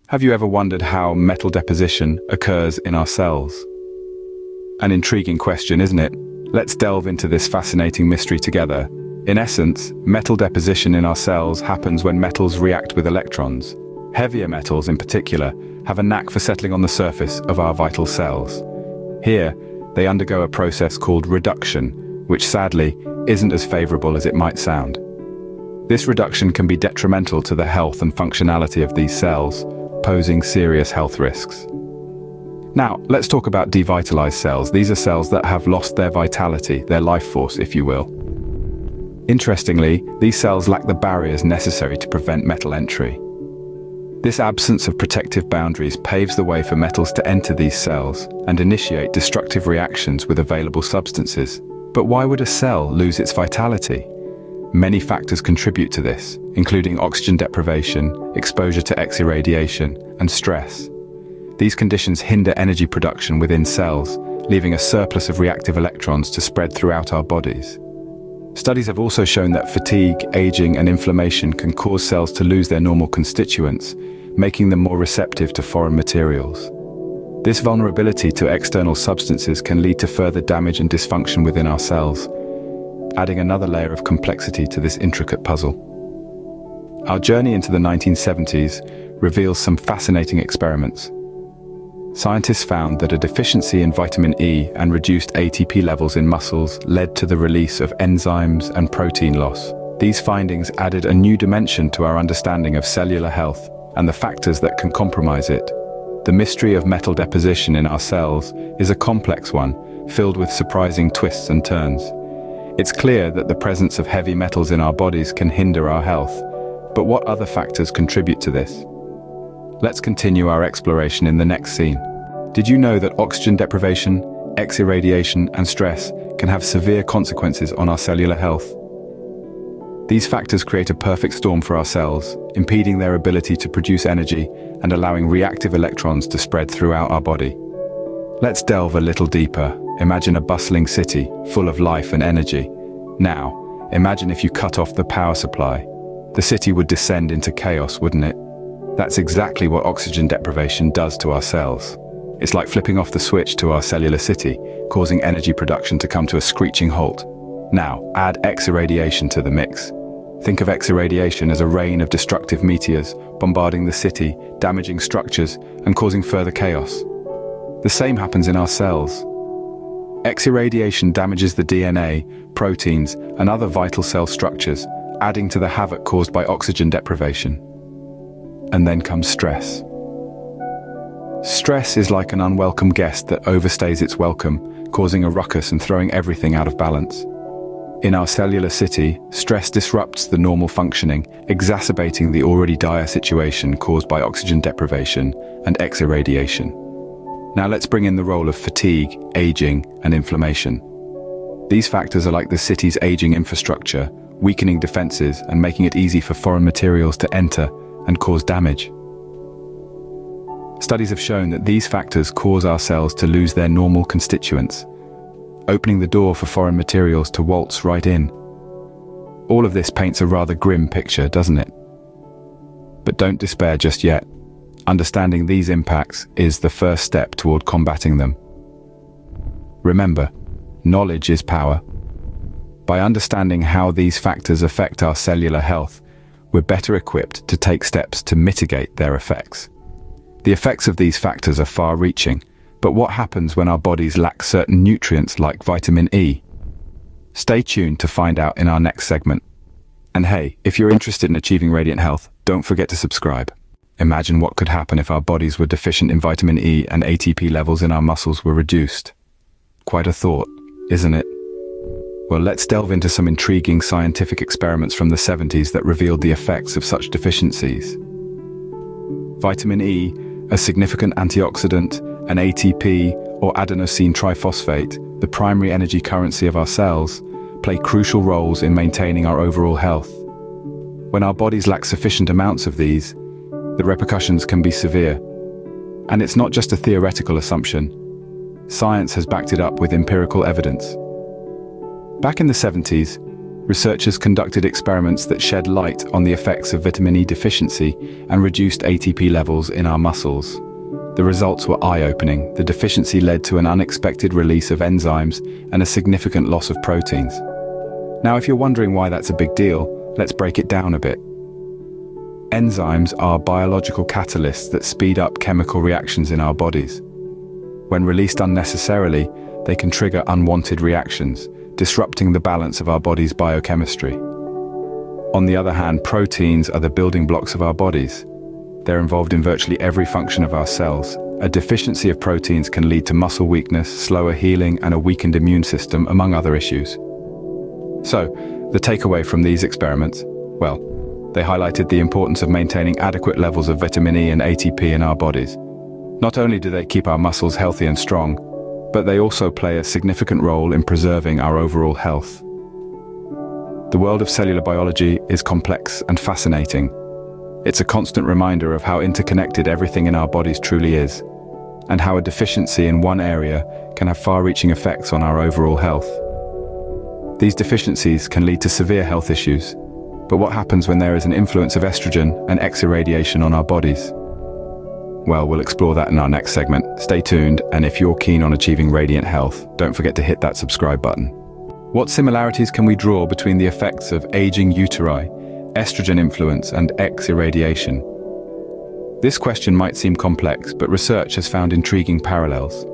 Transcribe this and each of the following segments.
Have you ever wondered how metal deposition occurs in our cells? An intriguing question, isn't it? Let's delve into this fascinating mystery together. In essence, metal deposition in our cells happens when metals react with electrons. Heavier metals, in particular, have a knack for settling on the surface of our vital cells. Here, they undergo a process called reduction, which sadly isn't as favorable as it might sound. This reduction can be detrimental to the health and functionality of these cells, posing serious health risks. Now, let's talk about devitalized cells. These are cells that have lost their vitality, their life force, if you will. Interestingly, these cells lack the barriers necessary to prevent metal entry. This absence of protective boundaries paves the way for metals to enter these cells and initiate destructive reactions with available substances. But why would a cell lose its vitality? Many factors contribute to this, including oxygen deprivation, exposure to X irradiation, and stress. These conditions hinder energy production within cells, leaving a surplus of reactive electrons to spread throughout our bodies. Studies have also shown that fatigue, aging, and inflammation can cause cells to lose their normal constituents, making them more receptive to foreign materials. This vulnerability to external substances can lead to further damage and dysfunction within our cells, adding another layer of complexity to this intricate puzzle. Our journey into the 1970s reveals some fascinating experiments. Scientists found that a deficiency in vitamin E and reduced ATP levels in muscles led to the release of enzymes and protein loss. These findings added a new dimension to our understanding of cellular health and the factors that can compromise it. The mystery of metal deposition in our cells is a complex one, filled with surprising twists and turns. It's clear that the presence of heavy metals in our bodies can hinder our health, but what other factors contribute to this? Let's continue our exploration in the next scene. Did you know that oxygen deprivation, X irradiation, and stress can have severe consequences on our cellular health? These factors create a perfect storm for our cells, impeding their ability to produce energy and allowing reactive electrons to spread throughout our body. Let's delve a little deeper. Imagine a bustling city, full of life and energy. Now, imagine if you cut off the power supply. The city would descend into chaos, wouldn't it? That's exactly what oxygen deprivation does to our cells. It's like flipping off the switch to our cellular city, causing energy production to come to a screeching halt. Now, add X irradiation to the mix. Think of X irradiation as a rain of destructive meteors, bombarding the city, damaging structures, and causing further chaos. The same happens in our cells. X irradiation damages the DNA, proteins, and other vital cell structures, adding to the havoc caused by oxygen deprivation. And then comes stress. Stress is like an unwelcome guest that overstays its welcome, causing a ruckus and throwing everything out of balance. In our cellular city, stress disrupts the normal functioning, exacerbating the already dire situation caused by oxygen deprivation and X irradiation. Now let's bring in the role of fatigue, aging, and inflammation. These factors are like the city's aging infrastructure, weakening defenses and making it easy for foreign materials to enter and cause damage. Studies have shown that these factors cause our cells to lose their normal constituents, opening the door for foreign materials to waltz right in. All of this paints a rather grim picture, doesn't it? But don't despair just yet. Understanding these impacts is the first step toward combating them. Remember, knowledge is power. By understanding how these factors affect our cellular health, we're better equipped to take steps to mitigate their effects. The effects of these factors are far-reaching, but what happens when our bodies lack certain nutrients like vitamin E? Stay tuned to find out in our next segment. And hey, if you're interested in achieving radiant health, don't forget to subscribe. Imagine what could happen if our bodies were deficient in vitamin E and ATP levels in our muscles were reduced. Quite a thought, isn't it? Well, let's delve into some intriguing scientific experiments from the 70s that revealed the effects of such deficiencies. Vitamin E, a significant antioxidant, and ATP, or adenosine triphosphate, the primary energy currency of our cells, play crucial roles in maintaining our overall health. When our bodies lack sufficient amounts of these, the repercussions can be severe. And it's not just a theoretical assumption. Science has backed it up with empirical evidence. Back in the 70s, researchers conducted experiments that shed light on the effects of vitamin E deficiency and reduced ATP levels in our muscles. The results were eye-opening. The deficiency led to an unexpected release of enzymes and a significant loss of proteins. Now, if you're wondering why that's a big deal, let's break it down a bit. Enzymes are biological catalysts that speed up chemical reactions in our bodies. When released unnecessarily, they can trigger unwanted reactions, disrupting the balance of our body's biochemistry. On the other hand, proteins are the building blocks of our bodies. They're involved in virtually every function of our cells. A deficiency of proteins can lead to muscle weakness, slower healing, and a weakened immune system, among other issues. So, the takeaway from these experiments? Well, they highlighted the importance of maintaining adequate levels of vitamin E and ATP in our bodies. Not only do they keep our muscles healthy and strong, but they also play a significant role in preserving our overall health. The world of cellular biology is complex and fascinating. It's a constant reminder of how interconnected everything in our bodies truly is, and how a deficiency in one area can have far-reaching effects on our overall health. These deficiencies can lead to severe health issues, but what happens when there is an influence of estrogen and X-irradiation on our bodies? Well, we'll explore that in our next segment. Stay tuned, and if you're keen on achieving radiant health, don't forget to hit that subscribe button. What similarities can we draw between the effects of aging uteri, estrogen influence, and X-irradiation? This question might seem complex, but research has found intriguing parallels.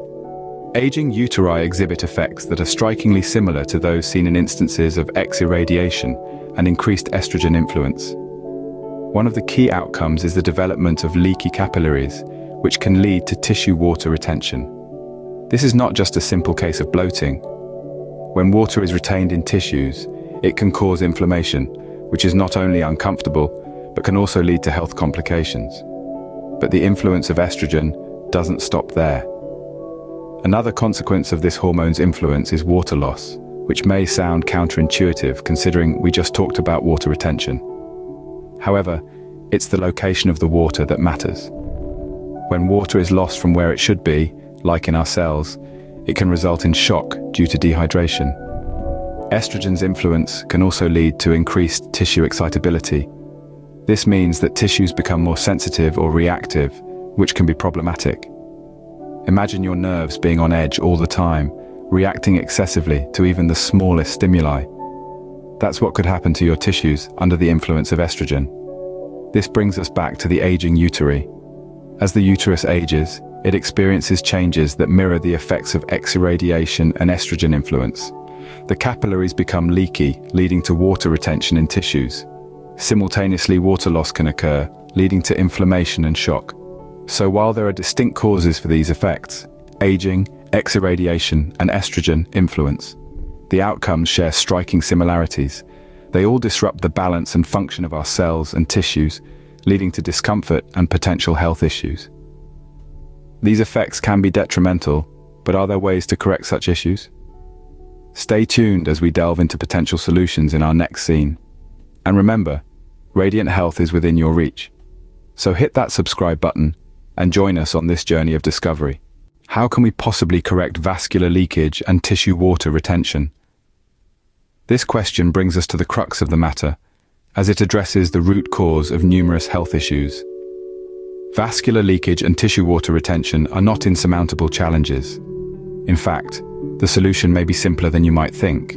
Aging uteri exhibit effects that are strikingly similar to those seen in instances of X-irradiation and increased estrogen influence. One of the key outcomes is the development of leaky capillaries, which can lead to tissue water retention. This is not just a simple case of bloating. When water is retained in tissues, it can cause inflammation, which is not only uncomfortable, but can also lead to health complications. But the influence of estrogen doesn't stop there. Another consequence of this hormone's influence is water loss, which may sound counterintuitive considering we just talked about water retention. However, it's the location of the water that matters. When water is lost from where it should be, like in our cells, it can result in shock due to dehydration. Estrogen's influence can also lead to increased tissue excitability. This means that tissues become more sensitive or reactive, which can be problematic. Imagine your nerves being on edge all the time, reacting excessively to even the smallest stimuli. That's what could happen to your tissues under the influence of estrogen. This brings us back to the aging uteri. As the uterus ages, it experiences changes that mirror the effects of X-irradiation and estrogen influence. The capillaries become leaky, leading to water retention in tissues. Simultaneously, water loss can occur, leading to inflammation and shock. So while there are distinct causes for these effects, aging, X-irradiation, and estrogen influence, the outcomes share striking similarities. They all disrupt the balance and function of our cells and tissues, leading to discomfort and potential health issues. These effects can be detrimental, but are there ways to correct such issues? Stay tuned as we delve into potential solutions in our next scene. And remember, radiant health is within your reach. So hit that subscribe button and join us on this journey of discovery. How can we possibly correct vascular leakage and tissue water retention? This question brings us to the crux of the matter, as it addresses the root cause of numerous health issues. Vascular leakage and tissue water retention are not insurmountable challenges. In fact, the solution may be simpler than you might think.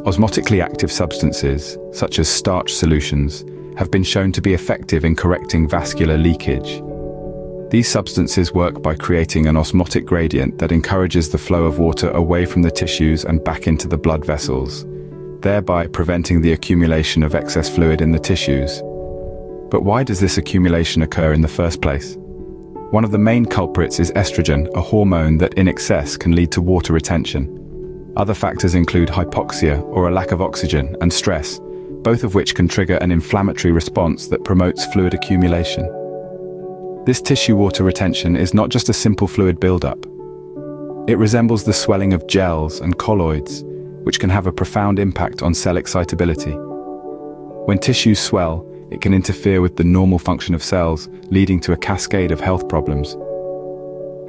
Osmotically active substances, such as starch solutions, have been shown to be effective in correcting vascular leakage. These substances work by creating an osmotic gradient that encourages the flow of water away from the tissues and back into the blood vessels, thereby preventing the accumulation of excess fluid in the tissues. But why does this accumulation occur in the first place? One of the main culprits is estrogen, a hormone that in excess can lead to water retention. Other factors include hypoxia, or a lack of oxygen, and stress, both of which can trigger an inflammatory response that promotes fluid accumulation. This tissue water retention is not just a simple fluid buildup. It resembles the swelling of gels and colloids, which can have a profound impact on cell excitability. When tissues swell, it can interfere with the normal function of cells, leading to a cascade of health problems.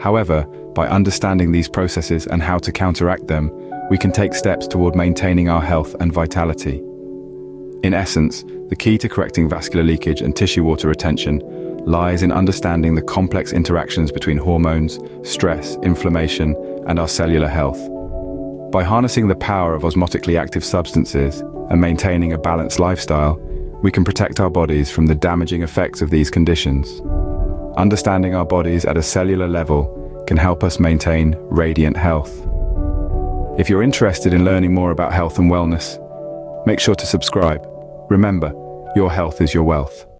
However, by understanding these processes and how to counteract them, we can take steps toward maintaining our health and vitality. In essence, the key to correcting vascular leakage and tissue water retention lies in understanding the complex interactions between hormones, stress, inflammation, and our cellular health. By harnessing the power of osmotically active substances and maintaining a balanced lifestyle, we can protect our bodies from the damaging effects of these conditions. Understanding our bodies at a cellular level can help us maintain radiant health. If you're interested in learning more about health and wellness, make sure to subscribe. Remember, your health is your wealth.